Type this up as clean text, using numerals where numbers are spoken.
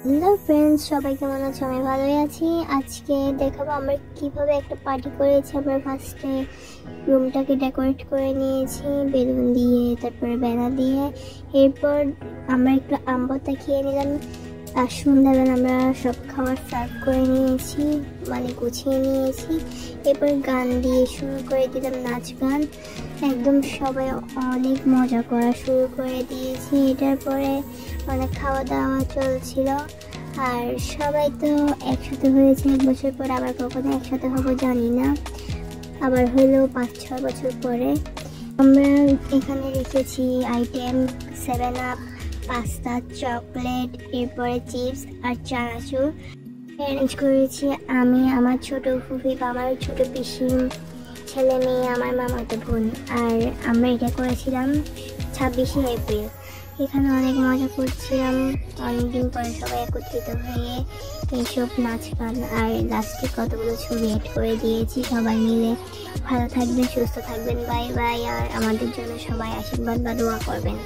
Hello friends, সবাই কেমন আছো? আমি ভালোই আছি। আজকে দেখাবো আমরা কিভাবে একটা পার্টি করেছি। আমরা ফার্স্টে রুমটাকে ডেকোরেট করে নিয়েছি বেলুন দিয়ে, তারপরে ব্যানার দিয়ে। এরপর আমরা একটু আমবত্তা খেয়ে নিলাম। আর সন্ধ্যাবেলা আমরা সব খাবার সার্ভ করে নিয়েছি, মানে গুছিয়ে নিয়েছি। এরপর গান দিয়ে শুরু করে দিলাম, নাচ গান। একদম সবাই অনেক মজা করা শুরু করে দিয়েছি। এটার পরে অনেক খাওয়া দাওয়া চলছিল। আর সবাই তো একসাথে হয়েছে, 1 বছর পর আবার কখনো একসাথে হবো জানি না, আবার হলো 5-6 বছর পরে। আমরা এখানে রেখেছি আইটেম 7 আপ, পাস্তা, চকলেট, এরপরে চিপস আর চানাচুর। অ্যারেঞ্জ করেছি আমি, আমার ছোট ফুফি, আমার ছোট পিসি, ছেলে মেয়ে, আমার মামাতো বোন। আর আমরা এটা করেছিলাম 26শে এপ্রিল। এখানে অনেক মজা করছিলাম, অনেকদিন পরে সবাই একত্রিত হয়ে এইসব নাচ গান আর লাস্টে কতগুলো ছবি অ্যাড করে দিয়েছি সবাই মিলে। ভালো থাকবেন, সুস্থ থাকবেন, বাই বাই। আর আমাদের জন্য সবাই আশীর্বাদ বা দোয়া করবেন।